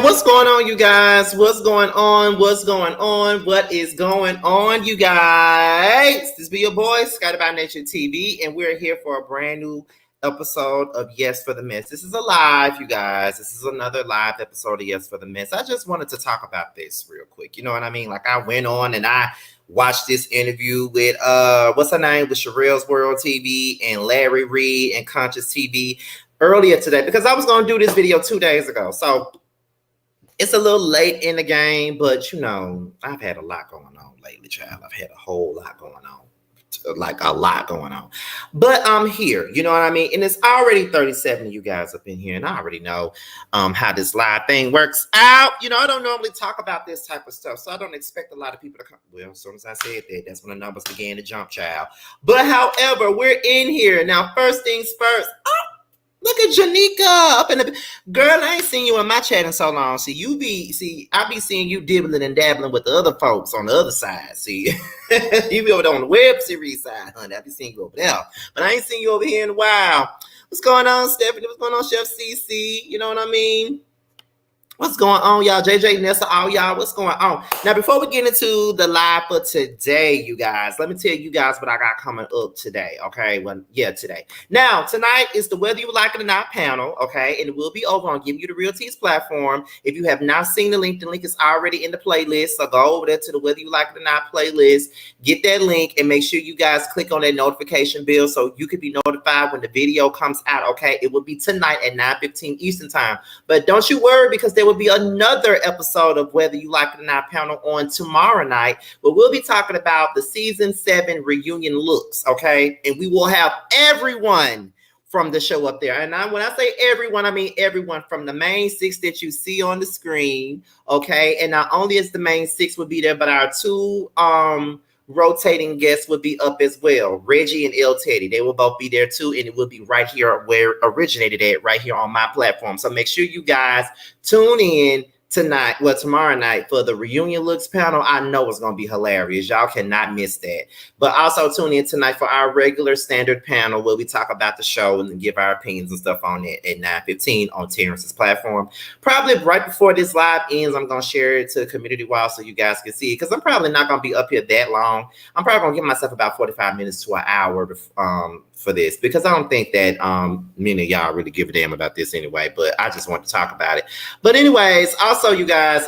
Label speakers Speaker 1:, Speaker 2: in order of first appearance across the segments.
Speaker 1: what's going on, you guys? What's going on? What's going on? What is going on, you guys? This be your boy, Scotty by Nature TV, and we're here for a brand new episode of Yes for the Mess. This is a live, you guys. This is another live episode of Yes for the Mess. I just wanted to talk about this real quick. You know what I mean? Like, I went on and I watched this interview with what's her name, with Sharrell's World TV and Larry Reid and ConsciouzTV earlier today, because I was going to do this video 2 days ago. So it's a little late in the game, but you know, I've had a lot going on lately, child. I've had a whole lot going on, like a lot going on. But I'm here, you know what I mean? And it's already 37 of you guys up in here, and I already know how this live thing works out. You know, I don't normally talk about this type of stuff, so I don't expect a lot of people to come. Well, as soon as I said that, that's when the numbers began to jump, child. But however, we're in here. Now, first things first. Look at Janika up in the girl. I ain't seen you in my chat in so long. I be seeing you dibbling and dabbling with the other folks on the other side. See, you be over there on the web series side, honey. I be seeing you over there, but I ain't seen you over here in a while. What's going on, Stephanie? What's going on, Chef CC? You know what I mean? What's going on, y'all? JJ, Nessa, all y'all, what's going on? Now, before we get into the live for today, you guys, let me tell you guys what I got coming up today, okay? Well, yeah, today. Now, tonight is the Whether You Like It or Not panel, okay? And it will be over on Give You the Real Teas platform. If you have not seen the link is already in the playlist, so go over there to the Whether You Like It or Not playlist, get that link, and make sure you guys click on that notification bell so you can be notified when the video comes out, okay? It will be tonight at 9:15 Eastern time. But don't you worry, because there will be another episode of Whether You Like It or Not panel on tomorrow night, where we'll be talking about the season 7 reunion looks, okay? And we will have everyone from the show up there. And when I say everyone, I mean everyone from the main 6 that you see on the screen, okay? And not only is the main 6 will be there, but our 2 rotating guests will be up as well. Reggie and El Teddy, they will both be there too, and it will be right here where it originated at, right here on my platform. So make sure you guys tune in tomorrow night for the reunion looks panel. I know it's going to be hilarious. Y'all cannot miss that. But also tune in tonight for our regular standard panel where we talk about the show and give our opinions and stuff on it at 9:15 on Terrence's platform. Probably right before this live ends, I'm going to share it to the community wall so you guys can see it, because I'm probably not going to be up here that long. I'm probably going to give myself about 45 minutes to an hour for this, because I don't think that many of y'all really give a damn about this anyway, but I just want to talk about it. But anyways, also you guys,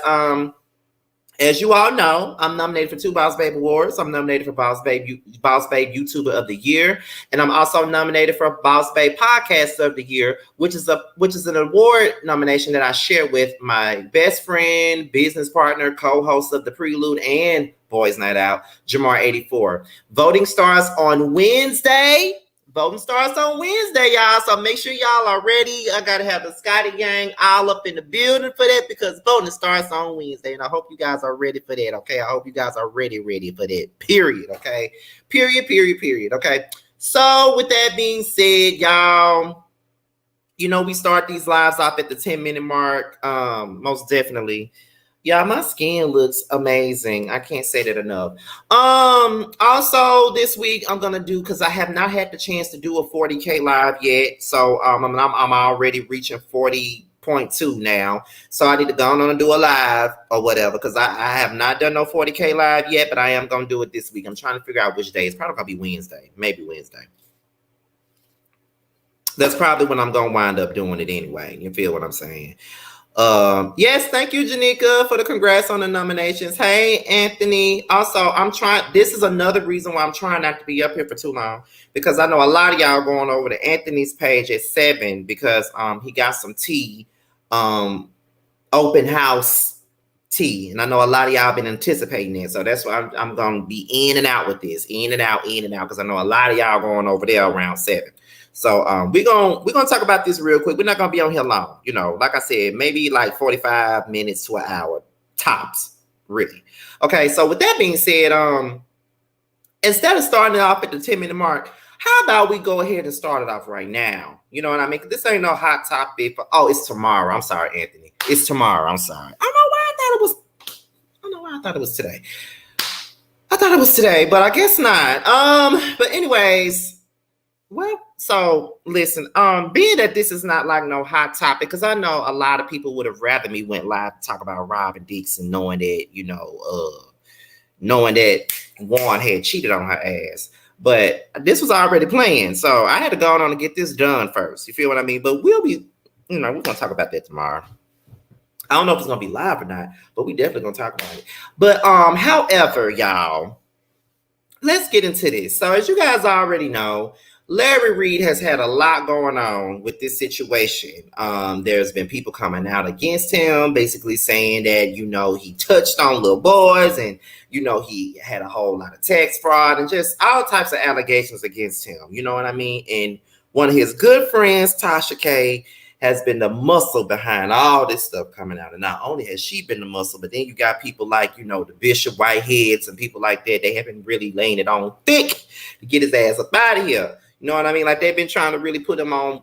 Speaker 1: as you all know, I'm nominated for 2 Boss Babe Awards. I'm nominated for Boss Babe YouTuber of the Year, and I'm also nominated for Boss Babe Podcaster of the Year, which is an award nomination that I share with my best friend, business partner, co-host of The Prelude and Boys Night Out, Jamar84. Voting starts on Wednesday. Voting starts on Wednesday, y'all. So make sure y'all are ready. I got to have the Scotty gang all up in the building for that, because voting starts on Wednesday. And I hope you guys are ready for that, okay? I hope you guys are ready for that, period, okay? Period, okay? So with that being said, y'all, you know, we start these lives off at the 10-minute mark, most definitely. Yeah, my skin looks amazing. I can't say that enough. Also this week I'm gonna do, because I have not had the chance to do a 40K live yet. So I'm already reaching 40.2 now. So I need to go on and do a live or whatever, because I have not done no 40K live yet, but I am gonna do it this week. I'm trying to figure out which day. It's probably gonna be Wednesday, maybe Wednesday. That's probably when I'm gonna wind up doing it anyway. You feel what I'm saying? Yes, thank you, Janika, for the congrats on the nominations. Hey, Anthony. Also, this is another reason why I'm trying not to be up here for too long, because I know a lot of y'all going over to Anthony's page at 7 because he got some tea, open house tea, and I know a lot of y'all been anticipating it, so that's why I'm gonna be in and out with this, in and out, because I know a lot of y'all going over there around 7. So we're gonna talk about this real quick. We're not gonna be on here long, you know. Like I said, maybe like 45 minutes to an hour tops, really. Okay, so with that being said, instead of starting off at the 10-minute mark, how about we go ahead and start it off right now? You know what I mean? This ain't no hot topic. It's tomorrow. I'm sorry, Anthony. It's tomorrow. I'm sorry. I don't know why I thought it was today. I thought it was today, but I guess not. But anyways, Well, so listen, being that this is not like no hot topic, because I know a lot of people would have rather me went live to talk about Rob and Dixon, knowing that, knowing that Warren had cheated on her ass. But this was already planned, so I had to go on and get this done first. You feel what I mean? But we're gonna talk about that tomorrow. I don't know if it's gonna be live or not, but we definitely gonna talk about it. But however, y'all, let's get into this. So, as you guys already know, Larry Reid has had a lot going on with this situation. There's been people coming out against him, basically saying that, he touched on little boys and, he had a whole lot of tax fraud and just all types of allegations against him. You know what I mean? And one of his good friends, Tasha K, has been the muscle behind all this stuff coming out. And not only has she been the muscle, but then you got people like, the Bishop Whiteheads and people like that. They haven't really laying it on thick to get his ass up out of here. You know what I mean? Like they've been trying to really put him on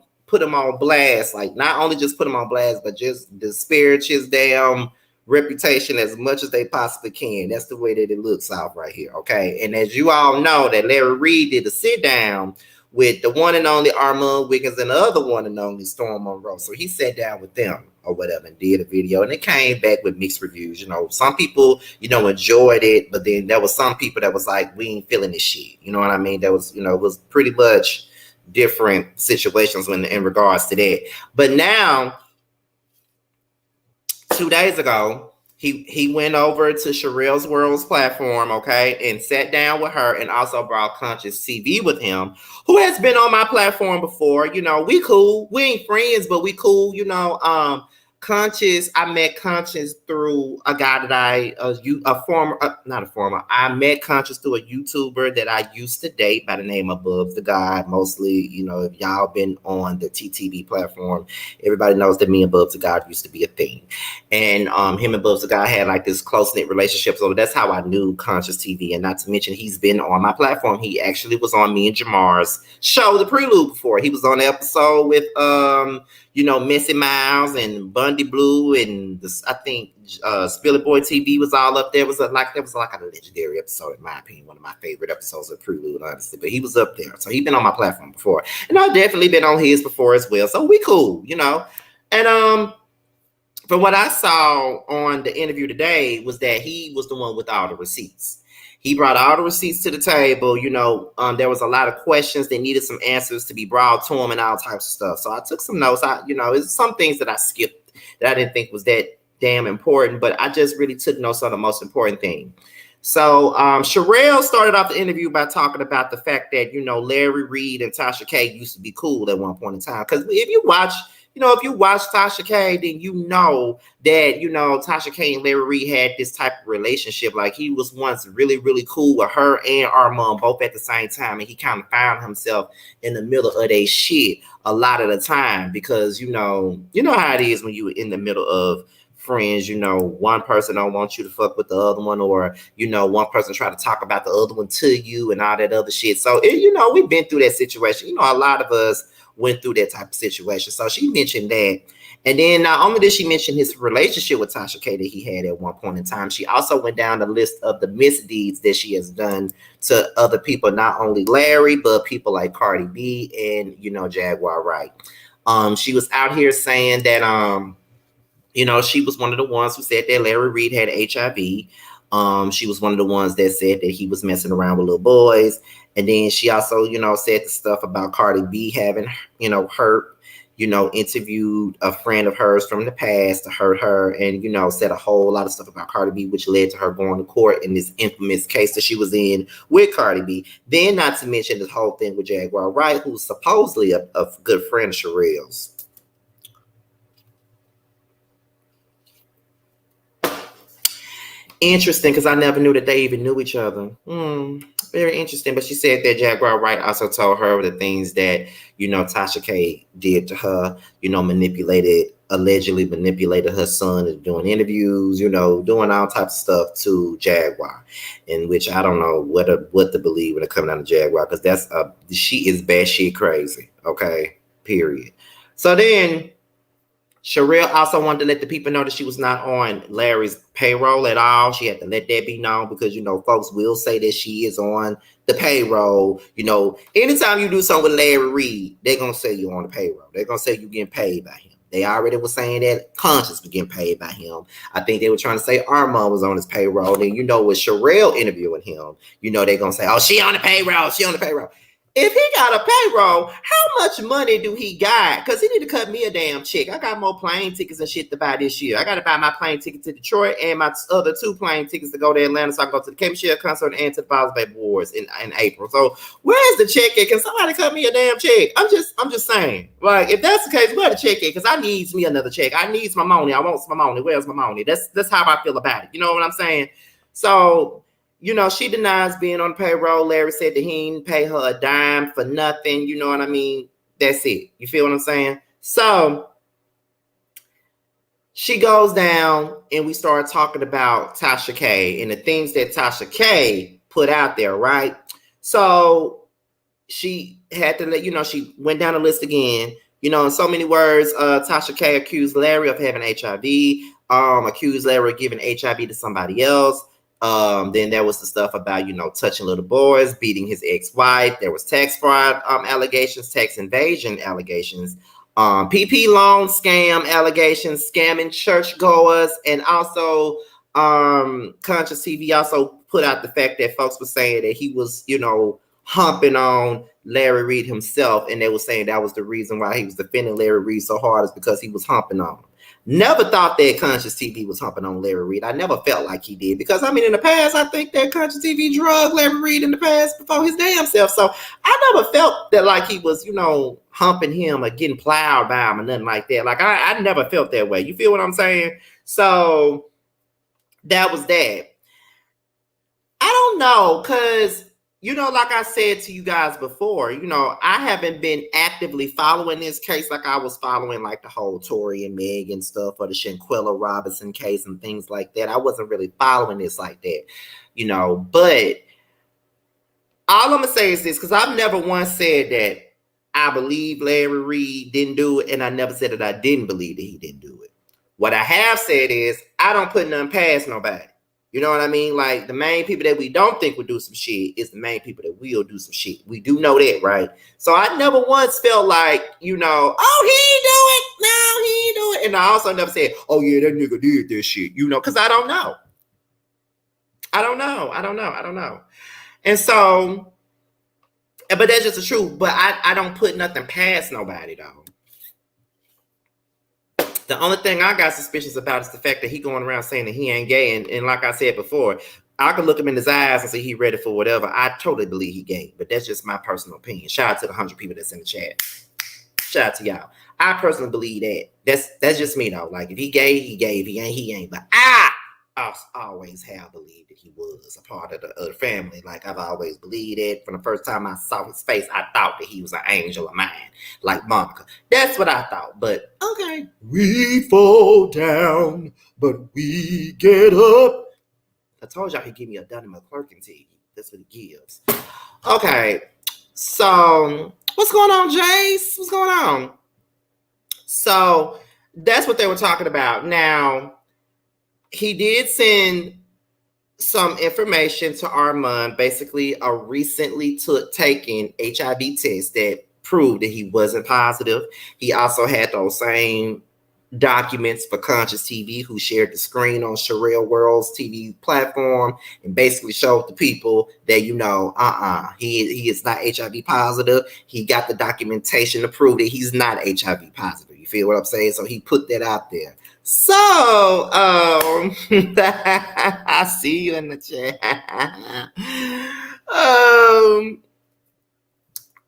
Speaker 1: blast. Like not only just put him on blast, but just disparage his damn reputation as much as they possibly can. That's the way that it looks out right here. Okay. And as you all know, that Larry Reid did a sit down with the one and only Armand Wiggins and the other one and only Storm Monroe. So he sat down with them or whatever and did a video, and it came back with mixed reviews. Some people, enjoyed it, but then there was some people that was like, we ain't feeling this shit. You know what I mean? That was, it was pretty much different situations in regards to that. But now, 2 days ago, he went over to Sharrell's World's platform, okay, and sat down with her and also brought ConsciouzTV with him, who has been on my platform before. We cool. We ain't friends, but we cool. I met Conscious through a guy that I met Conscious through a YouTuber that I used to date by the name of Above the God. Mostly, if y'all been on the TTV platform, everybody knows that me and Above the God used to be a thing. And him and Above the God had like this close-knit relationship. So that's how I knew ConsciouzTV. And not to mention, he's been on my platform. He actually was on me and Jamar's show, The Prelude, before. He was on the episode with Missy Miles and Bundy Blue, and I think Spilly Boy TV was all up there. It was like a legendary episode, in my opinion, one of my favorite episodes of Prelude, honestly. But he was up there, so he's been on my platform before, and I've definitely been on his before as well. So we cool, And from what I saw on the interview today was that he was the one with all the receipts. He brought all the receipts to the table. There was a lot of questions that needed some answers to be brought to him and all types of stuff. So I took some notes. It's some things that I skipped that I didn't think was that damn important, but I just really took notes on the most important thing. So Sharrell started off the interview by talking about the fact that, Larry Reid and Tasha K used to be cool at one point in time. Because if you watch Tasha K, then you know that, Tasha K and Larry Reid had this type of relationship. Like he was once really, really cool with her and Armand both at the same time. And he kind of found himself in the middle of their shit a lot of the time because, you know how it is when you were in the middle of friends, one person don't want you to fuck with the other one, or, one person try to talk about the other one to you and all that other shit. So, we've been through that situation. A lot of us went through that type of situation. So she mentioned that. And then not only did she mention his relationship with Tasha K that he had at one point in time, she also went down the list of the misdeeds that she has done to other people, not only Larry, but people like Cardi B and, Jaguar Wright. She was out here saying that, she was one of the ones who said that Larry Reid had HIV. She was one of the ones that said that he was messing around with little boys. And then she also, said the stuff about Cardi B having, hurt, interviewed a friend of hers from the past to hurt her and, said a whole lot of stuff about Cardi B, which led to her going to court in this infamous case that she was in with Cardi B. Then not to mention this whole thing with Jaguar Wright, who's supposedly a good friend of Sharrell's. Interesting, because I never knew that they even knew each other. Very interesting. But she said that Jaguar Wright also told her the things that, Tasha K did to her, allegedly manipulated her son into doing interviews, doing all types of stuff to Jaguar, in which I don't know what to believe when it comes down to Jaguar, because she is batshit crazy. Okay, period. So then Sharrell also wanted to let the people know that she was not on Larry's payroll at all. She had to let that be known because, you know, folks will say that she is on the payroll. You know, anytime you do something with Larry Reid, they're going to say you're on the payroll. They're going to say you're getting paid by him. They already were saying that Conscious was getting paid by him. I think they were trying to say Armand was on his payroll. And, you know, with Sharrell interviewing him, you know, they're going to say, oh, she on the payroll. She on the payroll. If he got a payroll, how much money do he got? Because he need to cut me a damn check. I got more plane tickets and shit to buy this year. I got to buy my plane ticket to Detroit and my other 2 plane tickets to go to Atlanta so I can go to the K Michelle concert and to the Boss Baby Wars in April. So where's the check at? Can somebody cut me a damn check? I'm just saying. Like, if that's the case, where the check at? Because I needs me another check. I needs my money. I want my money. Where's my money? That's how I feel about it. You know what I'm saying? So, you know, she denies being on the payroll. Larry said that he didn't pay her a dime for nothing. You know what I mean? That's it. You feel what I'm saying? So she goes down and we start talking about Tasha K and the things that Tasha K put out there, right? So she had to let, you know, she went down the list again. You know, in so many words, Tasha K accused Larry of having HIV, accused Larry of giving HIV to somebody else. Then there was the stuff about, you know, touching little boys, beating his ex-wife. There was tax fraud allegations, tax invasion allegations, PP loan scam allegations, scamming churchgoers, and also ConsciouzTV also put out the fact that folks were saying that he was, you know, humping on Larry Reid himself, and they were saying that was the reason why he was defending Larry Reid so hard is because he was humping on him. Never thought that ConsciouzTV was humping on Larry Reid. I never felt like he did because, I mean, in the past, I think that ConsciouzTV drugged Larry Reid in the past before his damn self. So I never felt that like he was, you know, humping him or getting plowed by him or nothing like that. Like, I never felt that way. You feel what I'm saying? So that was that. I don't know, because, you know, like I said to you guys before, you know, I haven't been actively following this case like I was following like the whole Tory and Megan stuff or the Shanquella Robinson case and things like that. I wasn't really following this like that, you know, but all I'm going to say is this, because I've never once said that I believe Larry Reid didn't do it, and I never said that I didn't believe that he didn't do it. What I have said is I don't put nothing past nobody. You know what I mean? Like, the main people that we don't think will do some shit is the main people that will do some shit. We do know that, right? So I never once felt like, you know, oh, he ain't do it. No, he ain't do it. And I also never said, oh, yeah, that nigga did this shit, you know, because I don't know. I don't know. And so, but that's just the truth. But I don't put nothing past nobody, though. The only thing I got suspicious about is the fact that he going around saying that he ain't gay. And like I said before, I can look him in his eyes and say he ready for whatever. I totally believe he gay, but that's just my personal opinion. Shout out to the 100 people that's in the chat. Shout out to y'all. I personally believe that. That's just me though. Like, if he gay, he gay. If he ain't, he ain't. But I always have believed that he was a part of the family. Like, I've always believed it. From the first time I saw his face, I thought that he was an angel of mine, like Monica. That's what I thought. But okay, we fall down, but we get up. I told y'all he'd give me a Donnie McClurkin tea. That's what he gives. Okay, so what's going on, Jace? What's going on? So that's what they were talking about. Now, he did send some information to Armand, basically a recently taken HIV test that proved that he wasn't positive. He also had those same documents for ConsciouzTV, who shared the screen on Sharrell World's TV platform and basically showed the people that, you know, he is not HIV positive. He got the documentation to prove that he's not HIV positive. You feel what I'm saying? So he put that out there. So I see you in the chat.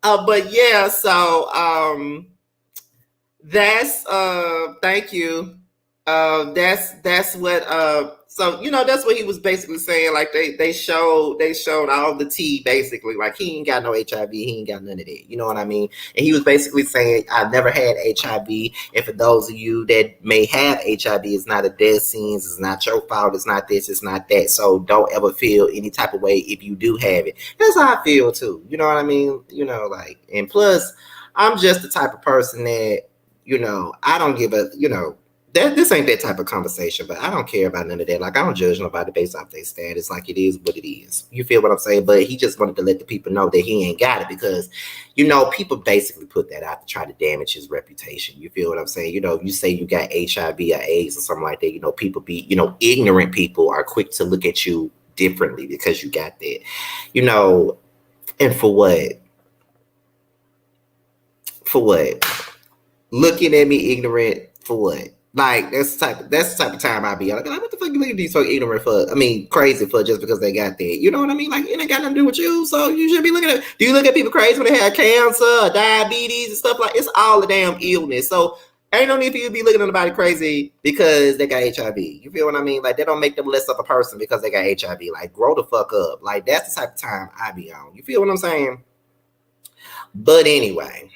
Speaker 1: But yeah, so that's thank you. That's what so, you know, that's what he was basically saying. Like, they showed all the tea, basically. Like, he ain't got no HIV, he ain't got none of that. You know what I mean? And he was basically saying, I've never had HIV. And for those of you that may have HIV, it's not a death sentence, it's not your fault, it's not this, it's not that. So don't ever feel any type of way if you do have it. That's how I feel too. You know what I mean? You know, like, and plus, I'm just the type of person that I don't give a, this ain't that type of conversation, but I don't care about none of that. Like, I don't judge nobody based off their status. Like, it is what it is. You feel what I'm saying? But he just wanted to let the people know that he ain't got it because, people basically put that out to try to damage his reputation. You feel what I'm saying? You say you got HIV or AIDS or something like that. People be, ignorant people are quick to look at you differently because you got that, and for what? For what? Looking at me ignorant for what? Like, that's the type of time I be like, what the fuck you looking at these folks ignorant for? I mean, crazy for just because they got that. You know what I mean? Like, it ain't got nothing to do with you, so you should be looking at. Do you look at people crazy when they have cancer, diabetes, and stuff like? It's all the damn illness. So ain't no need for you to be looking at anybody crazy because they got HIV. You feel what I mean? Like, that don't make them less of a person because they got HIV. Like, grow the fuck up. Like, that's the type of time I be on. You feel what I'm saying? But anyway.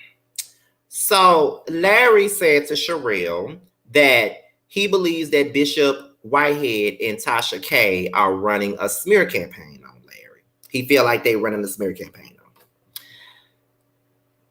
Speaker 1: So Larry said to Sharrell that he believes that Bishop Whitehead and Tasha K are running a smear campaign on Larry. He feel like they running a smear campaign on him.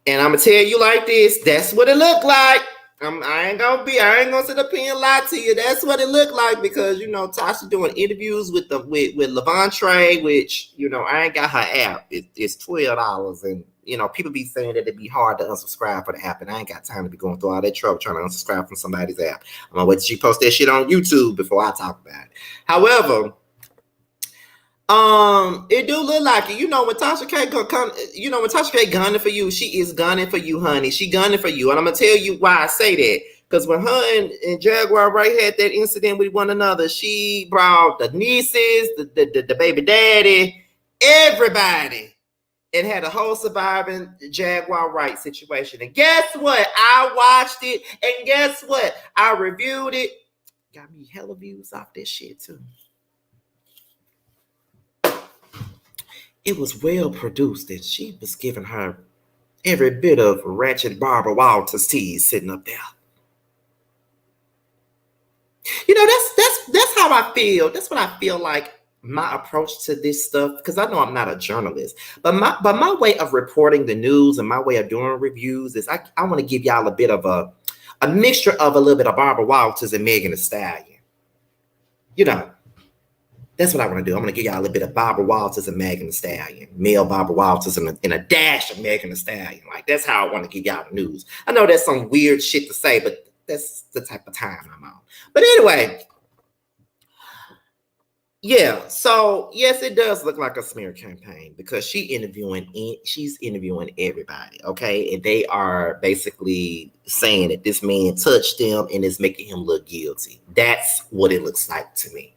Speaker 1: And I'm gonna tell you like this, that's what it looked like. I ain't gonna sit up here and lie to you. That's what it looked like because Tasha doing interviews with Levontre, which I ain't got her app. It's $12, and people be saying that it'd be hard to unsubscribe for the app, and I ain't got time to be going through all that trouble trying to unsubscribe from somebody's app. I'm gonna wait till she post that shit on YouTube before I talk about it. However, it do look like it. When Tasha K come, when Tasha K gunning for you, she is gunning for you, honey. She gunning for you, and I'm gonna tell you why I say that. Because when her and Jaguar Ray had that incident with one another, she brought the nieces, the baby daddy, everybody, and had a whole surviving Jaguar Wright situation. And guess what? I watched it, and guess what? I reviewed it. Got me hella views off this shit too. It was well produced, and she was giving her every bit of ratchet Barbara Walters tease sitting up there. That's how I feel. That's what I feel like my approach to this stuff, because I know I'm not a journalist, but my way of reporting the news and my way of doing reviews is I want to give y'all a bit of a mixture of a little bit of Barbara Walters and Megan Thee Stallion. That's what I want to do. I'm going to give y'all a little bit of Barbara Walters and Megan Thee Stallion, male Barbara Walters and a dash of Megan Thee Stallion. Like, that's how I want to give y'all the news. I know that's some weird shit to say, but that's the type of time I'm on. But anyway, yeah. So yes, it does look like a smear campaign because she's interviewing everybody. Okay, and they are basically saying that this man touched them and is making him look guilty. That's what it looks like to me.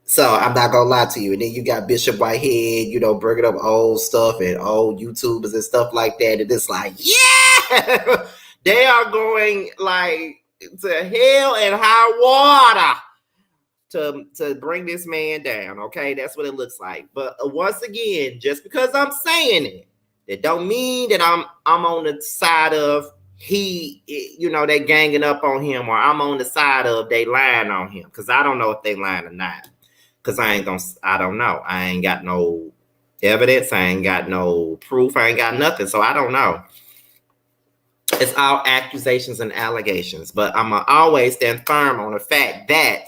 Speaker 1: So I'm not gonna lie to you. And then you got Bishop Whitehead, bringing up old stuff and old YouTubers and stuff like that. And it's like, yeah, they are going like to hell and high water to bring this man down. Okay, that's what it looks like. But once again, just because I'm saying it, that don't mean that I'm on the side of they ganging up on him, or I'm on the side of they lying on him, because I don't know if they lying or not. Because I don't know. I ain't got no evidence. I ain't got no proof. I ain't got nothing. So I don't know. It's all accusations and allegations. But I'm going to always stand firm on the fact that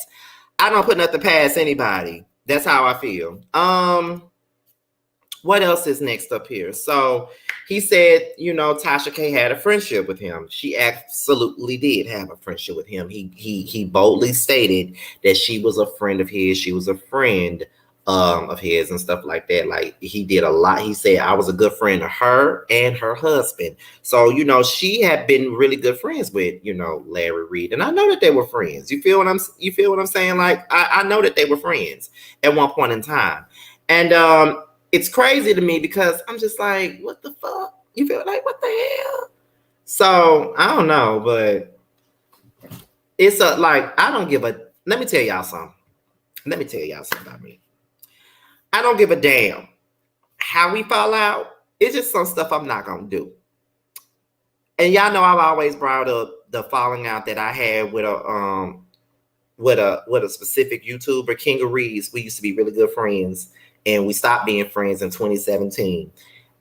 Speaker 1: I don't put nothing past anybody. That's how I feel. What else is next up here? So he said, Tasha K had a friendship with him. She absolutely did have a friendship with him. He boldly stated that she was a friend of his. She was a friend of his and stuff like that. Like, he did a lot. He said, I was a good friend to her and her husband. So, she had been really good friends with, Larry Reid. And I know that they were friends. You feel what I'm saying? Like, I know that they were friends at one point in time. And, it's crazy to me because I'm just like, what the fuck? You feel like, what the hell? So I don't know, but it's I don't give a, let me tell y'all something. Let me tell y'all something about me. I don't give a damn how we fall out. It's just some stuff I'm not going to do. And y'all know I've always brought up the falling out that I had with a specific YouTuber, King of Reeds. We used to be really good friends. And we stopped being friends in 2017.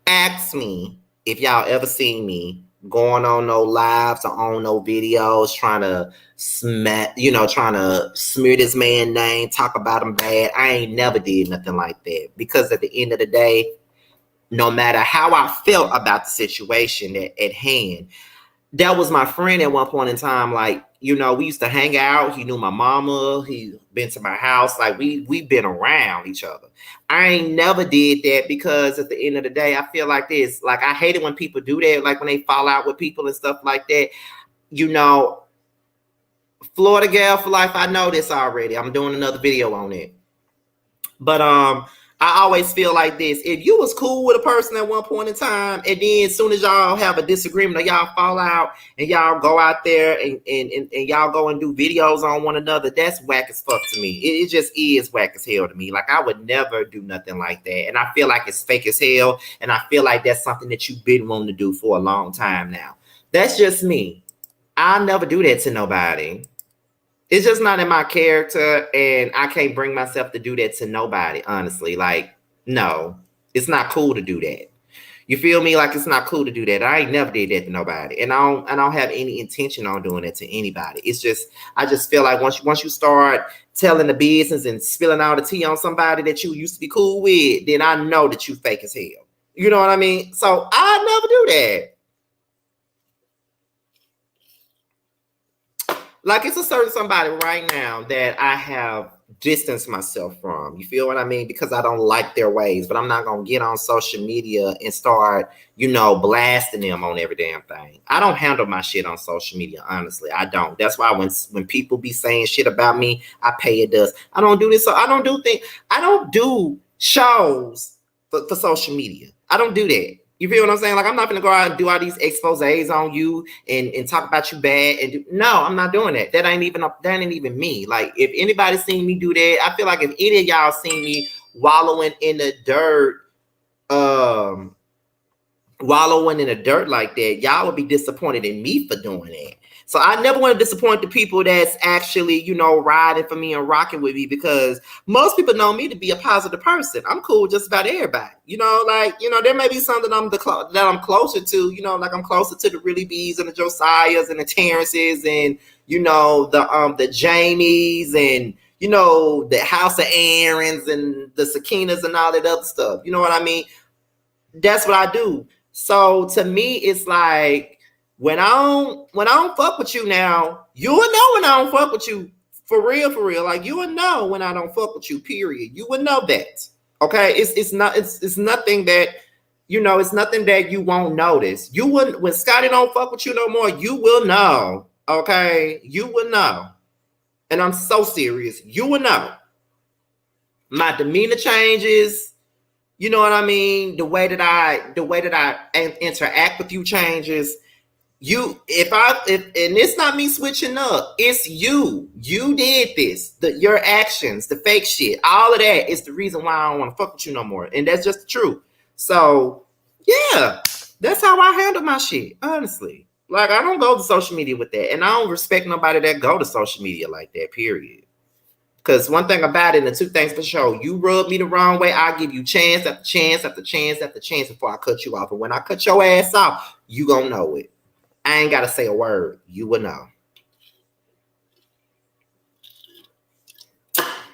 Speaker 1: Ask me if y'all ever seen me going on no lives or on no videos trying to trying to smear this man's name, talk about him bad. I ain't never did nothing like that, because at the end of the day, no matter how I felt about the situation at hand, that was my friend at one point in time. Like, we used to hang out. He knew my mama. He been to my house. Like, we've been around each other. I ain't never did that, because at the end of the day, I feel like this. Like, I hate it when people do that. Like, when they fall out with people and stuff like that. Florida gal for life. I know this already. I'm doing another video on it. But I always feel like this. If you was cool with a person at one point in time, and then as soon as y'all have a disagreement or y'all fall out and y'all go out there and y'all go and do videos on one another, that's whack as fuck to me. It just is whack as hell to me. Like, I would never do nothing like that. And I feel like it's fake as hell. And I feel like that's something that you've been wanting to do for a long time now. That's just me. I'll never do that to nobody. It's just not in my character, and I can't bring myself to do that to nobody, honestly. Like, no, it's not cool to do that. You feel me? Like, it's not cool to do that. I ain't never did that to nobody, and I don't have any intention on doing it to anybody. It's just, I just feel like once you start telling the business and spilling all the tea on somebody that you used to be cool with, then I know that you fake as hell. You know what I mean? So I never do that. Like, it's a certain somebody right now that I have distanced myself from. You feel what I mean? Because I don't like their ways. But I'm not going to get on social media and start, blasting them on every damn thing. I don't handle my shit on social media, honestly. I don't. That's why when people be saying shit about me, I pay it dust. I don't do this. So I don't do shows for social media. I don't do that. You feel what I'm saying? Like, I'm not going to go out and do all these exposés on you and talk about you bad. No, I'm not doing that. That ain't even me. Like, if anybody seen me do that, I feel like if any of y'all seen me wallowing in the dirt, like that, y'all would be disappointed in me for doing that. So I never want to disappoint the people that's actually, riding for me and rocking with me, because most people know me to be a positive person. I'm cool with just about everybody. There may be something that I'm closer to, like I'm closer to the Really Bees and the Josiahs and the Terrences and, the Jamies and, the House of Aarons and the Sakinas and all that other stuff. You know what I mean? That's what I do. So to me, it's like, when I don't fuck with you now, you will know when I don't fuck with you. For real. Like, you will know when I don't fuck with you, period. You will know that. Okay? It's nothing that, it's nothing that you won't notice. You wouldn't, when Scotty don't fuck with you no more, you will know. Okay? You will know. And I'm so serious. You will know. My demeanor changes. You know what I mean? The way that I interact with you changes. And it's not me switching up. It's you. You did this. Your actions, the fake shit, all of that is the reason why I don't want to fuck with you no more. And that's just the truth. So yeah, that's how I handle my shit, honestly. Like, I don't go to social media with that, and I don't respect nobody that go to social media like that, period. Because one thing about it, and the two things for sure, you rub me the wrong way, I'll give you chance after chance after chance after chance before I cut you off. And when I cut your ass off, you gonna know it. I ain't got to say a word. You will know.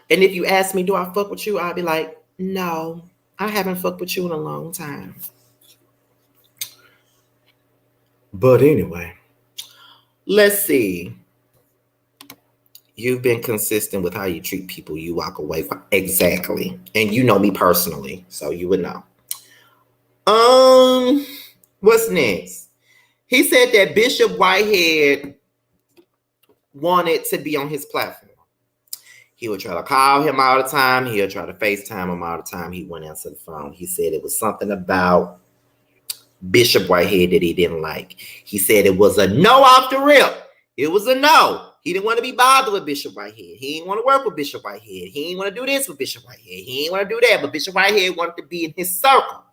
Speaker 1: And if you ask me, do I fuck with you? I'll be like, no, I haven't fucked with you in a long time. But anyway, let's see. You've been consistent with how you treat people you walk away from. Exactly. And you know me personally, so you would know. What's next? He said that Bishop Whitehead wanted to be on his platform. He would try to call him all the time. He'll try to FaceTime him all the time. He wouldn't answer the phone. He said it was something about Bishop Whitehead that he didn't like. He said it was a no off the rip. It was a no. He didn't want to be bothered with Bishop Whitehead. He didn't want to work with Bishop Whitehead. He didn't want to do this with Bishop Whitehead. He didn't want to do that. But Bishop Whitehead wanted to be in his circle.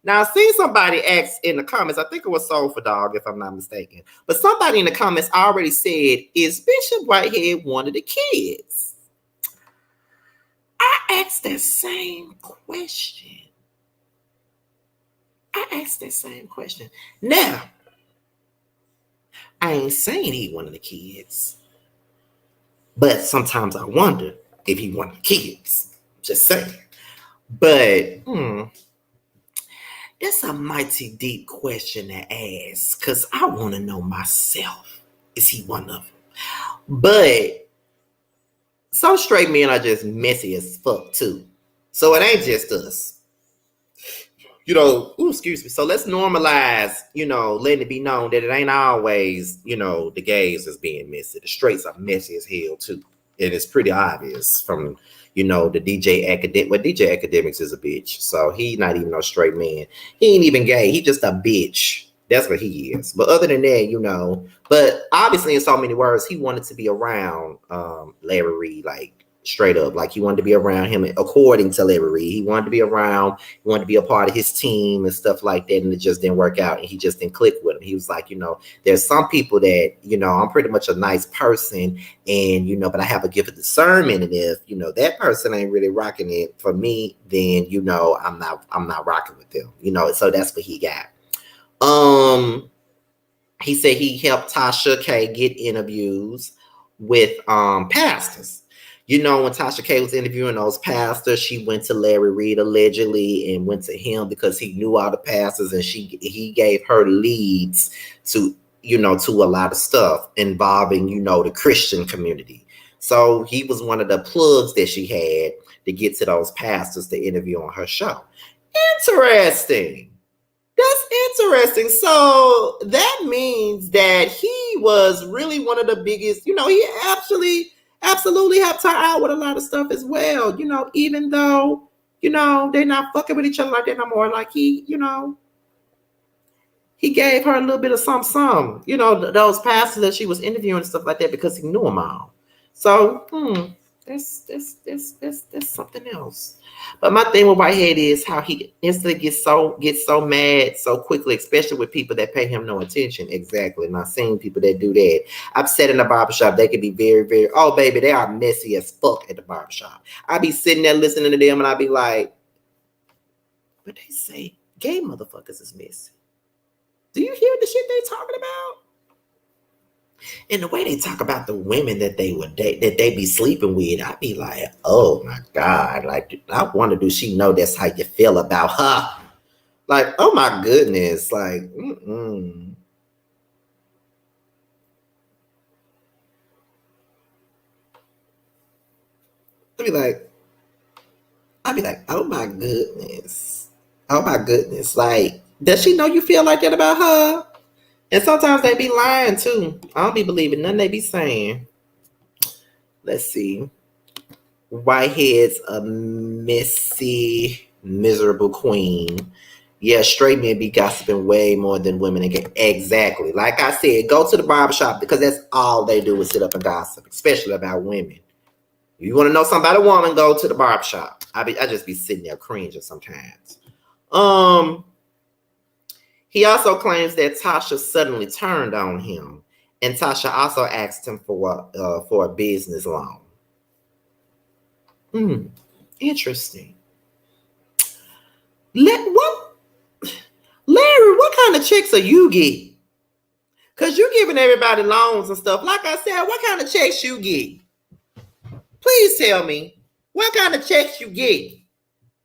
Speaker 1: Now, I seen somebody ask in the comments, I think it was Soul for Dog, if I'm not mistaken. But somebody in the comments already said, is Bishop Whitehead one of the kids? I asked that same question. Now, I ain't saying he one of the kids, but sometimes I wonder if he one of the kids. Just saying. But that's a mighty deep question to ask, because I want to know myself. Is he one of them? But some straight men are just messy as fuck too. So it ain't just us. Excuse me. So let's normalize, letting it be known that it ain't always, the gays is being messy. The straights are messy as hell too. And it's pretty obvious from, the DJ Academic. Well, DJ Academics is a bitch. So he not even no straight man. He ain't even gay. He just a bitch. That's what he is. But other than that, but obviously in so many words, he wanted to be around Larry Reid, like straight up. Like he wanted to be around him, according to Larry Reid. He wanted to be around, he wanted to be a part of his team and stuff like that. And it just didn't work out. And he just didn't click with him. He was like, there's some people that, I'm pretty much a nice person and, but I have a gift of discernment. And if, that person ain't really rocking it for me, then, I'm not rocking with them, so that's what he got. He said he helped Tasha K get interviews with pastors. When Tasha K was interviewing those pastors, she went to Larry Reid allegedly and went to him because he knew all the pastors, and he gave her leads to a lot of stuff involving the Christian community. So he was one of the plugs that she had to get to those pastors to interview on her show. Interesting. That's interesting. So that means that he was really one of the biggest, he absolutely helped her out with a lot of stuff as well, even though, they're not fucking with each other like that no more. Like he gave her a little bit of some, those pastors that she was interviewing and stuff like that because he knew them all. So, that's something else. But my thing with Whitehead is how he instantly gets so mad so quickly, especially with people that pay him no attention. Exactly. And I've seen people that do that. I've sat in a barbershop. They can be very, very, oh, baby, they are messy as fuck at the barbershop. I be sitting there listening to them and I be like, but they say gay motherfuckers is messy. Do you hear the shit they talking about? And the way they talk about the women that they would date, that they be sleeping with, I be like, oh my God. Like, I wonder, do she know that's how you feel about her? Like, oh my goodness. Like, I'd be like, oh my goodness. Oh my goodness. Like, does she know you feel like that about her? And sometimes they be lying too. I don't be believing nothing they be saying. Let's see. Whitehead's a messy, miserable queen. Yeah, straight men be gossiping way more than women. Exactly. Like I said, go to the barbershop because that's all they do is sit up and gossip, especially about women. You want to know something about a woman, go to the barbershop. I just be sitting there cringing sometimes. He also claims that Tasha suddenly turned on him, and Tasha also asked him for a business loan. Interesting. Larry, what kind of checks are you getting? Because you're giving everybody loans and stuff. Like I said, what kind of checks you get? Please tell me what kind of checks you get.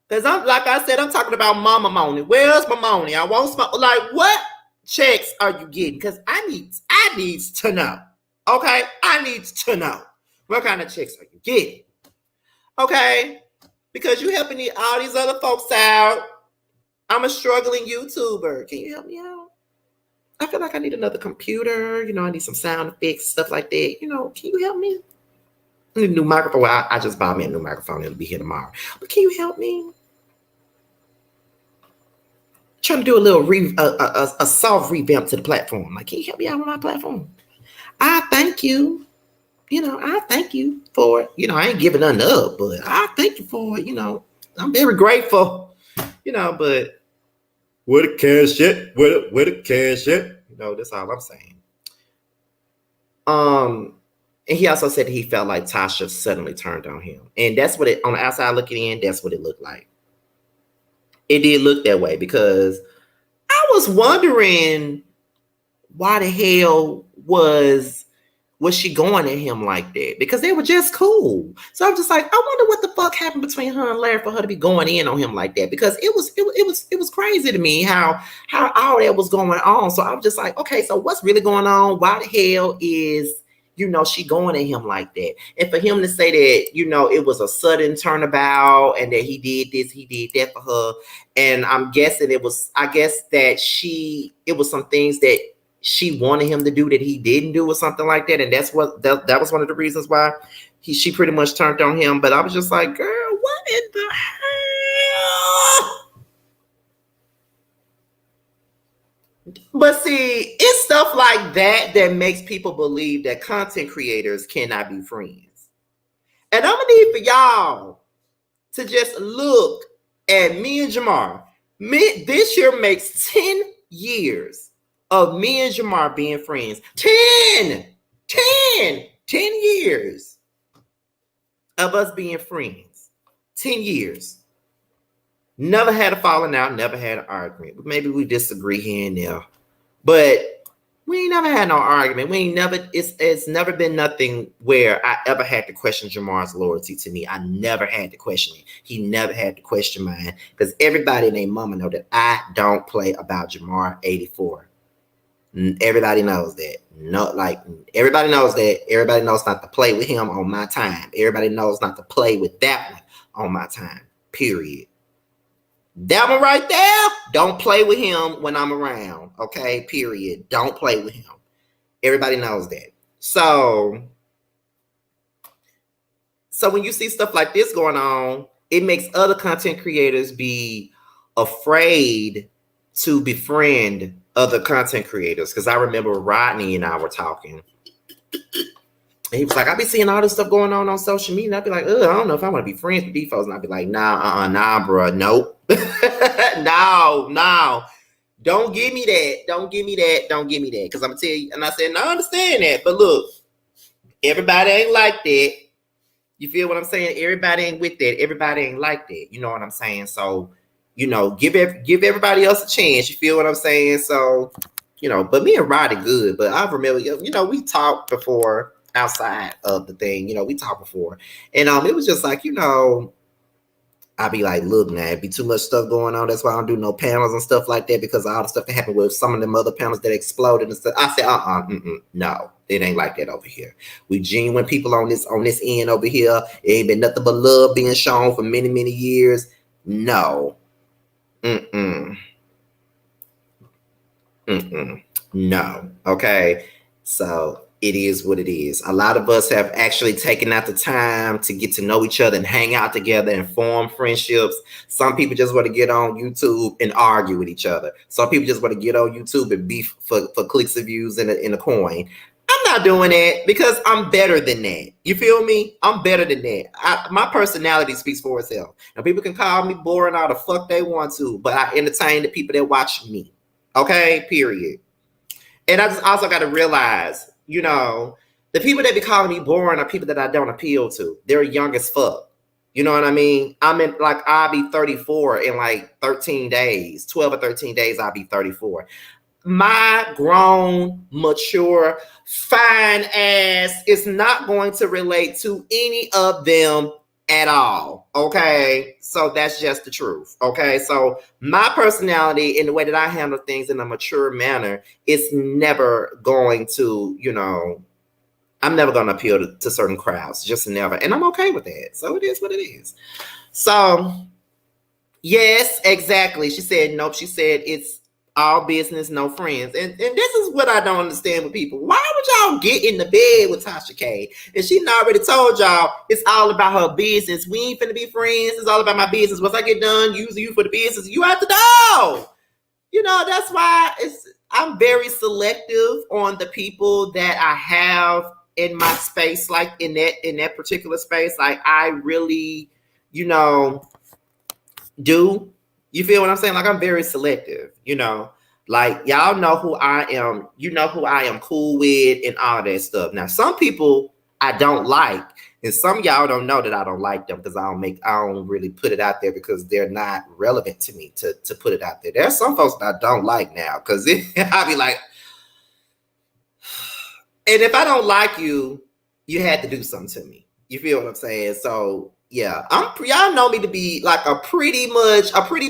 Speaker 1: Because I'm talking about mama money. Where's my money? I won't smoke. Like, what checks are you getting? Because I need to know. Okay? I need to know. What kind of checks are you getting? Okay? Because you helping all these other folks out. I'm a struggling YouTuber. Can you help me out? I feel like I need another computer. I need some sound effects, stuff like that. Can you help me? I need a new microphone. Well, I just bought me a new microphone. It'll be here tomorrow. But can you help me? Trying to do a little a soft revamp to the platform. Like, can you help me out with my platform? I thank you. I thank you for it. I ain't giving nothing up, but I thank you for it. I'm very grateful. But where the cash at? Where the cash at? That's all I'm saying. And he also said he felt like Tasha suddenly turned on him. And that's what on the outside looking in, that's what it looked like. It did look that way because I was wondering why the hell was she going at him like that? Because they were just cool. So I'm just like, I wonder what the fuck happened between her and Larry for her to be going in on him like that. Because it was crazy to me how all that was going on. So I'm just like, okay, so what's really going on? Why the hell is she going at him like that? And for him to say that, it was a sudden turnabout and that he did this, he did that for her. And I'm guessing it was some things that she wanted him to do that he didn't do or something like that. And that's what that was one of the reasons why she pretty much turned on him. But I was just like, girl, what in the hell? But see, it's stuff like that that makes people believe that content creators cannot be friends. And I'm gonna need for y'all to just look at me and Jamar. This year makes 10 years of me and Jamar being friends. 10 years of us being friends. 10 years. Never had a falling out, never had an argument. Maybe we disagree here and there. But we ain't never had no argument. It's never been nothing where I ever had to question Jamar's loyalty to me. I never had to question it. He never had to question mine. Because everybody and their mama know that I don't play about Jamar 84. Everybody knows that. Everybody knows that. Everybody knows not to play with him on my time. Everybody knows not to play with that one on my time. Period. That one right there, don't play with him when I'm around. Okay, period. Don't play with him. Everybody knows that. So when you see stuff like this going on, it makes other content creators be afraid to befriend other content creators. Because I remember Rodney and I were talking. And he was like, I be seeing all this stuff going on social media. And I'd be like, I don't know if I want to be friends with these folks. And I'd be like, nah, bro. Nope. No. Don't give me that. Don't give me that. Because I'm going to tell you. And I said, no, I understand that. But look, everybody ain't like that. You feel what I'm saying? Everybody ain't with that. Everybody ain't like that. You know what I'm saying? So, give everybody else a chance. You feel what I'm saying? So, but me and Roddy good. But I remember, we talked before outside of the thing. We talked before. And it was just like, I'd be like, look, man, it'd be too much stuff going on. That's why I don't do no panels and stuff like that, because all the stuff that happened with some of them other panels that exploded and stuff. I said, no, it ain't like that over here. We genuine people on this end over here. It ain't been nothing but love being shown for many, many years. No. No. Okay. So it is what it is. A lot of us have actually taken out the time to get to know each other and hang out together and form friendships. Some people just want to get on YouTube and argue with each other. Some people just want to get on YouTube and beef for clicks and views and a coin. I'm not doing that because I'm better than that. You feel me? I'm better than that. My personality speaks for itself. Now, people can call me boring all the fuck they want to, but I entertain the people that watch me. Okay? Period. And I just also got to realize, the people that be calling me boring are people that I don't appeal to. They're young as fuck. You know what I mean? I'll be 34 in 13 days, 12 or 13 days, I'll be 34. My grown, mature, fine ass is not going to relate to any of them at all. Okay. So that's just the truth. Okay. So my personality and the way that I handle things in a mature manner is never going to, I'm never going to appeal to certain crowds. Just never. And I'm okay with that. So it is what it is. So yes, exactly. She said, nope. She said it's all business, no friends. And this is what I don't understand with people. Why would y'all get in the bed with Tasha K? And she already told y'all it's all about her business. We ain't finna be friends. It's all about my business. Once I get done using you for the business, you have to know. That's why I'm very selective on the people that I have in my space, like in that particular space. Like I really, do. You feel what I'm saying? Like I'm very selective, like y'all know who I am. You know who I am cool with and all that stuff. Now, some people I don't like, and some of y'all don't know that I don't like them because I don't really put it out there because they're not relevant to me to put it out there. There's some folks that I don't like now because I be like, And if I don't like you, you had to do something to me. You feel what I'm saying? So yeah, y'all know me to be like a pretty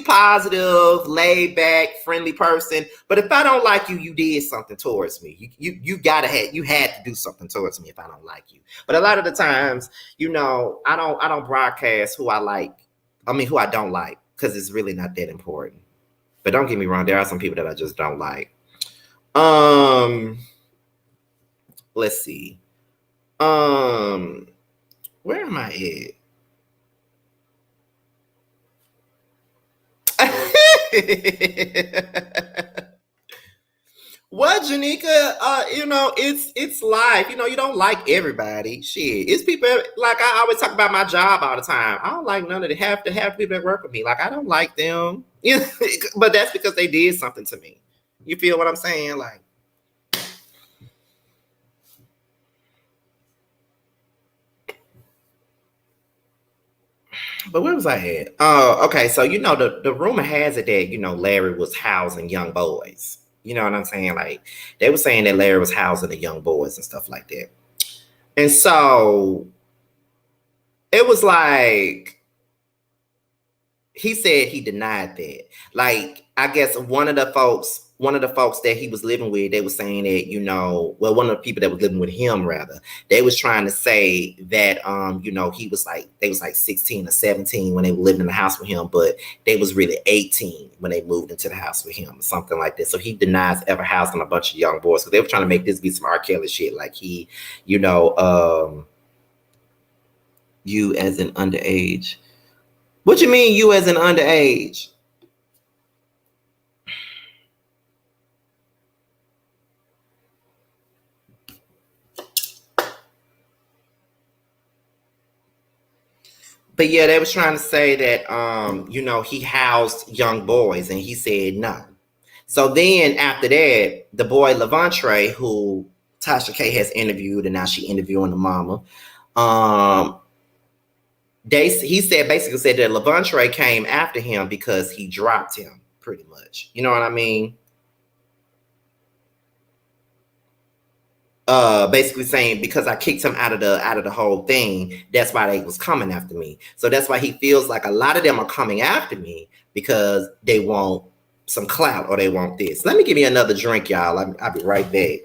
Speaker 1: positive, laid back, friendly person. But if I don't like you, you did something towards me. You had to do something towards me if I don't like you. But a lot of the times, I don't broadcast who I like. I mean, who I don't like, because it's really not that important. But don't get me wrong, there are some people that I just don't like. Let's see. Where am I at? Well, Janika, it's life. You don't like everybody. Shit, it's people like I always talk about my job all the time. I don't like none of the half people that work with me. Like I don't like them. But that's because they did something to me. You feel what I'm saying? Like. But where was I at? Oh, okay. So the rumor has it that Larry was housing young boys. You know what I'm saying? Like they were saying that Larry was housing the young boys and stuff like that. And so it was like he said he denied that. Like I guess one of the folks that he was living with, they were saying that, one of the people that was living with him rather, they was trying to say that he was like, they was like 16 or 17 when they were living in the house with him, but they was really 18 when they moved into the house with him or something like that. So he denies ever housing a bunch of young boys. So they were trying to make this be some R. Kelly shit, like he, you as an underage. What you mean you as an underage? But yeah, they was trying to say that he housed young boys, and he said no. So then after that, the boy Levante, who Tasha K has interviewed, and now she interviewing the mama, he basically said that Levante came after him because he dropped him, pretty much. You know what I mean? Basically saying because I kicked him out of the whole thing, that's why they was coming after me. So that's why he feels like a lot of them are coming after me because they want some clout or they want this. Let me give you another drink, y'all. I'll be right back.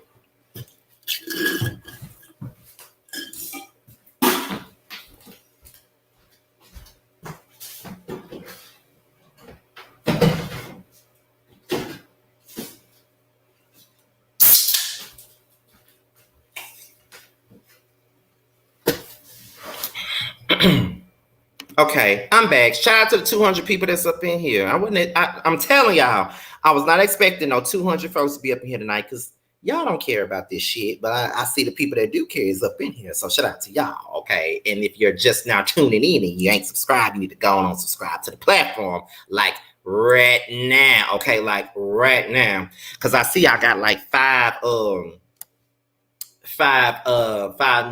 Speaker 1: Okay, I'm back. Shout out to the 200 people that's up in here. I'm telling y'all, I was not expecting no 200 folks to be up in here tonight because y'all don't care about this shit. But I see the people that do care is up in here. So shout out to y'all, okay? And if you're just now tuning in and you ain't subscribed, you need to go on and subscribe to the platform like right now, okay? Like right now. Because I see I got like five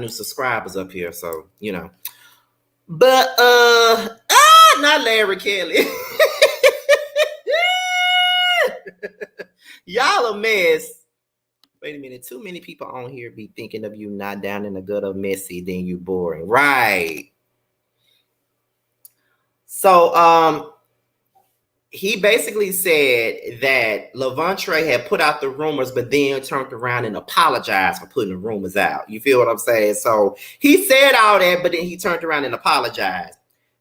Speaker 1: new subscribers up here. So, But not Larry Kelly. Y'all a mess. Wait a minute. Too many people on here be thinking of you not down in the gutter messy, then you boring. Right. So he basically said that Levante had put out the rumors, but then turned around and apologized for putting the rumors out. You feel what I'm saying? So he said all that, but then he turned around and apologized.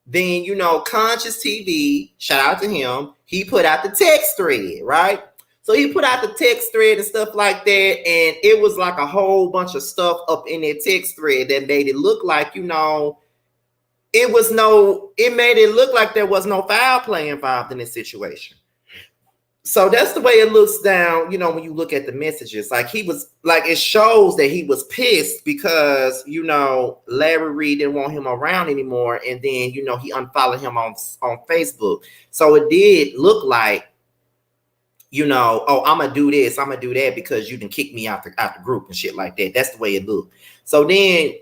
Speaker 1: Then, ConsciouzTV, shout out to him, he put out the text thread, right? So he put out the text thread and stuff like that, and it was like a whole bunch of stuff up in that text thread that made it look like, it made it look like there was no foul play involved in this situation. So that's the way it looks down, when you look at the messages. Like it shows that he was pissed because, Larry Reid didn't want him around anymore. And then, he unfollowed him on Facebook. So it did look like, oh, I'm going to do this, I'm going to do that because you can kick me out the group and shit like that. That's the way it looked. So then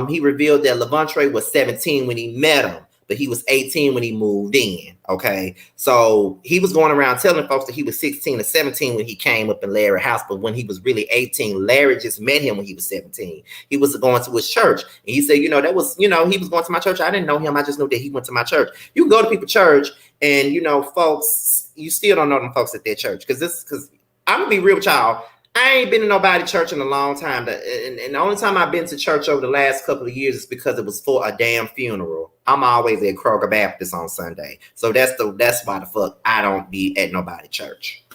Speaker 1: he revealed that Levante was 17 when he met him. but he was 18 when he moved in. Okay, so he was going around telling folks that he was 16 or 17 when he came up in Larry's house, but when he was really 18, Larry just met him when he was 17. He was going to his church, and he said, that was, he was going to my church. I didn't know him. I just knew that he went to my church. You can go to people's church, and folks, you still don't know them folks at their church, because I'm gonna be real with y'all. I ain't been to nobody's church in a long time. And the only time I've been to church over the last couple of years is because it was for a damn funeral. I'm always at Kroger Baptist on Sunday. So that's why the fuck I don't be at nobody's church.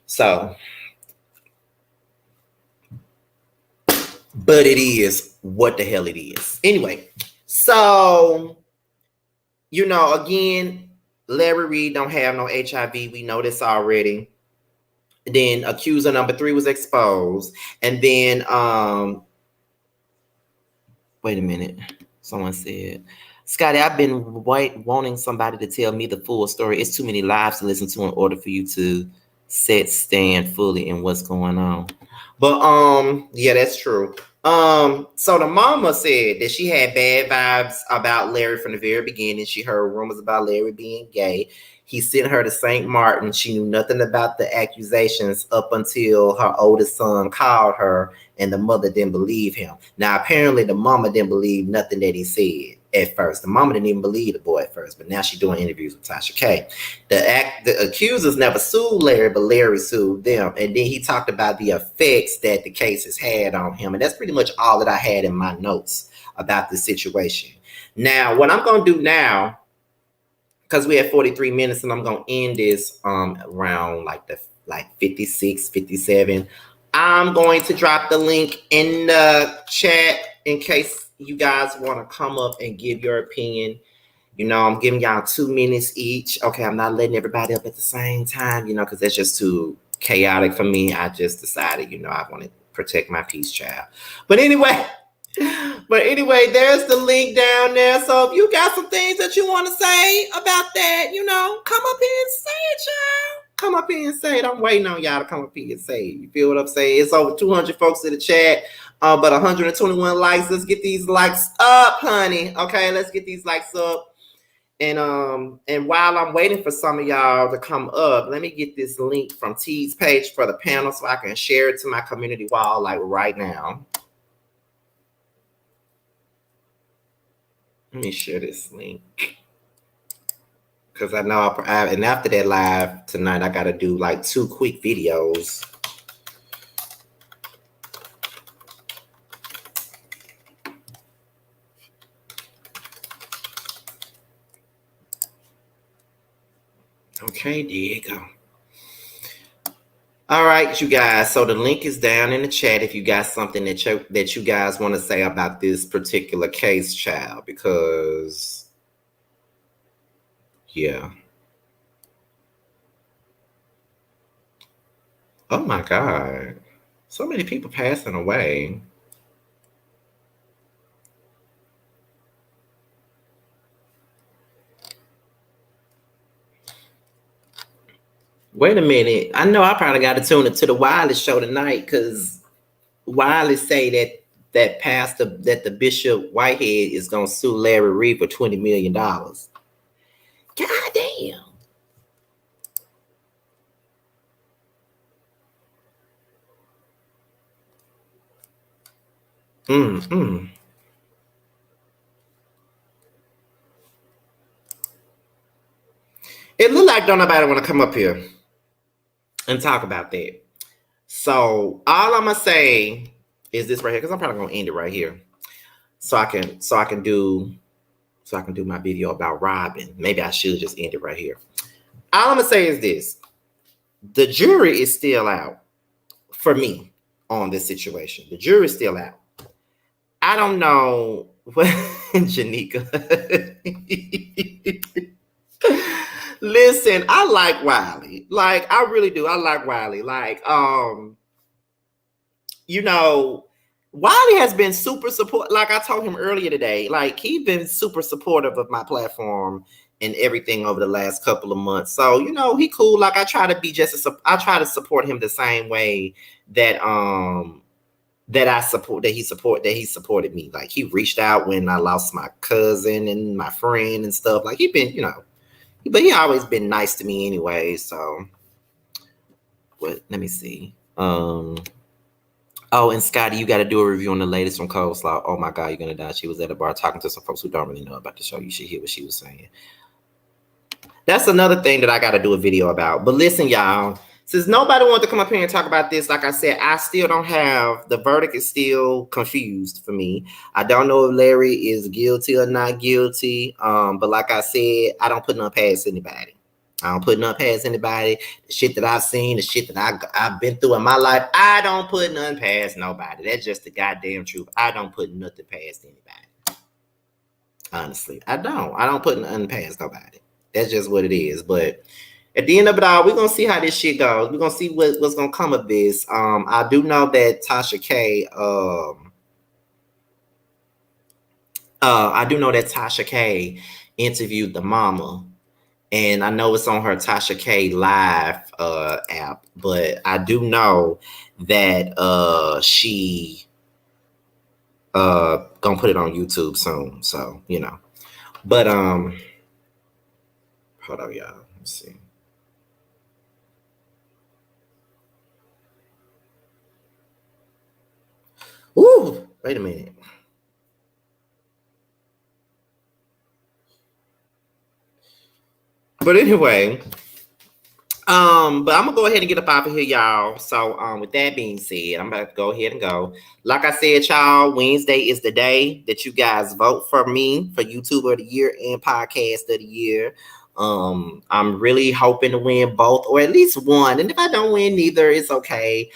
Speaker 1: So, but it is what the hell it is. Anyway, so, again, Larry Reid don't have no HIV. We know this already. Then accuser number 3 was exposed. And then, wait a minute. Someone said, Scotty, I've been wanting somebody to tell me the full story. It's too many lives to listen to in order for you to stand fully in what's going on. But, yeah, that's true. So the mama said that she had bad vibes about Larry from the very beginning. She heard rumors about Larry being gay. He sent her to St. Martin. She knew nothing about the accusations up until her oldest son called her, and the mother didn't believe him. Now, apparently, the mama didn't believe nothing that he said at first. The mama didn't even believe the boy at first, but now she's doing interviews with Tasha K. The accusers never sued Larry, but Larry sued them. And then he talked about the effects that the case has had on him. And that's pretty much all that I had in my notes about the situation. Now, what I'm going to do now, because we have 43 minutes and I'm going to end this around like 56, 57. I'm going to drop the link in the chat in case you guys want to come up and give your opinion. I'm giving y'all 2 minutes each. Okay, I'm not letting everybody up at the same time, because that's just too chaotic for me. I just decided, I want to protect my peace, child. But anyway, there's the link down there. So if you got some things that you want to say about that, come up here and say it, child. Come up here and say it. I'm waiting on y'all to come up here and say it. You feel what I'm saying? It's over 200 folks in the chat, but 121 likes. Let's get these likes up, honey. Okay, let's get these likes up. And while I'm waiting for some of y'all to come up, let me get this link from T's page for the panel so I can share it to my community wall like right now. Let me share this link. Because I know and after that live tonight, I got to do like 2 quick videos. Okay, there you go. All right, you guys. So the link is down in the chat if you got something that you guys want to say about this particular case, child. Because, yeah. Oh my God. So many people passing away. Wait a minute. I know I probably got to tune into the Wireless show tonight because Wireless say that the Bishop Whitehead is going to sue Larry Reid for $20 million. God damn. It look like don't nobody want to come up here and talk about that. So all I'm gonna say is this right here, because I'm probably gonna end it right here. So I can do my video about Robin. Maybe I should just end it right here. All I'm gonna say is this: the jury is still out for me on this situation. The jury is still out. I don't know what Janika. Listen, I like Wiley. Like, I really do. I like Wiley. Like, Wiley has been super supportive. Like I told him earlier today, like he's been super supportive of my platform and everything over the last couple of months. So, he cool. Like I try to be I try to support him the same way that that he supported me. Like, he reached out when I lost my cousin and my friend and stuff. Like, he been, but he always been nice to me anyway. So, let me see. Oh, and Scotty, you got to do a review on the latest from Coleslaw. Oh my God, you're gonna die. She was at a bar talking to some folks who don't really know about the show. You should hear what she was saying. That's another thing that I got to do a video about. But listen, y'all, since nobody wanted to come up here and talk about this, like I said, I still don't have, the verdict is still confused for me. I don't know if Larry is guilty or not guilty. But like I said, I don't put none past anybody. I don't put none past anybody. The shit that I've seen, the shit that I've been through in my life, I don't put none past nobody. That's just the goddamn truth. I don't put nothing past anybody. Honestly, I don't put nothing past nobody. That's just what it is. But at the end of it all, we're gonna see how this shit goes. We're gonna see what's gonna come of this. I do know that Tasha K. I do know that Tasha K. interviewed the mama, and I know it's on her Tasha K. Live app. But I do know that she gonna put it on YouTube soon. So but hold on, y'all. Let's see. Ooh, wait a minute. But anyway, but I'm gonna go ahead and get up out of here, y'all. So with that being said, I'm about to go ahead and go. Like I said, y'all, Wednesday is the day that you guys vote for me for YouTuber of the Year and Podcast of the Year. I'm really hoping to win both, or at least one. And if I don't win neither, it's okay.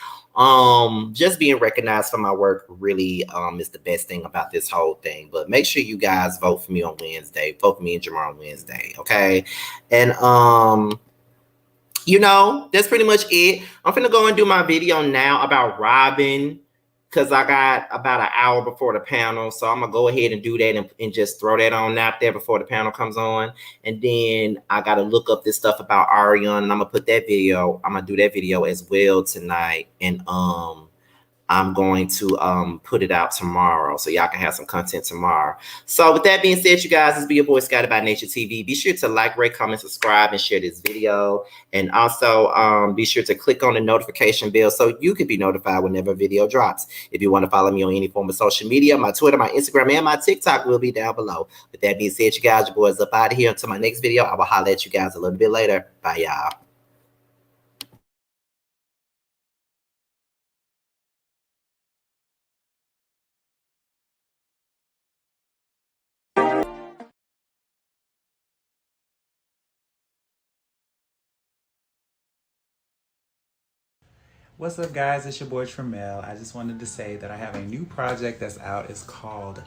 Speaker 1: Just being recognized for my work really is the best thing about this whole thing. But make sure you guys vote for me on Wednesday. Vote for me and Jamar on Wednesday, okay? And that's pretty much it. I'm finna go and do my video now about Robin, because I got about an hour before the panel. So I'm gonna go ahead and do that and just throw that on out there before the panel comes on. And then I gotta look up this stuff about Ariana, and I'm gonna do that video as well tonight. And I'm going to put it out tomorrow, so y'all can have some content tomorrow. So with that being said, you guys, this be your boy Scotty by Nature TV. Be sure to like, rate, comment, subscribe, and share this video. And also be sure to click on the notification bell so you can be notified whenever a video drops. If you want to follow me on any form of social media, my Twitter, my Instagram, and my TikTok will be down below. With that being said, you guys, your boys up out of here. Until my next video, I will holler at you guys a little bit later. Bye, y'all.
Speaker 2: What's up, guys? It's your boy Sharrell. I just wanted to say that I have a new project that's out. It's called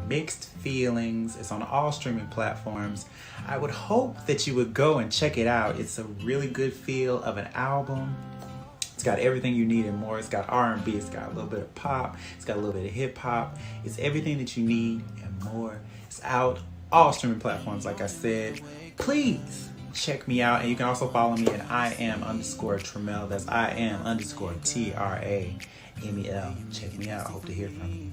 Speaker 2: Mixed Feelings. It's on all streaming platforms. I would hope that you would go and check it out. It's a really good feel of an album. It's got everything you need and more. It's got R&B, it's got a little bit of pop, it's got a little bit of hip hop. It's everything that you need and more. It's out all streaming platforms, like I said. Please check me out, and you can also follow me at IAM_Tramel. That's IAM_TRAMEL. Check me out. I hope to hear from you.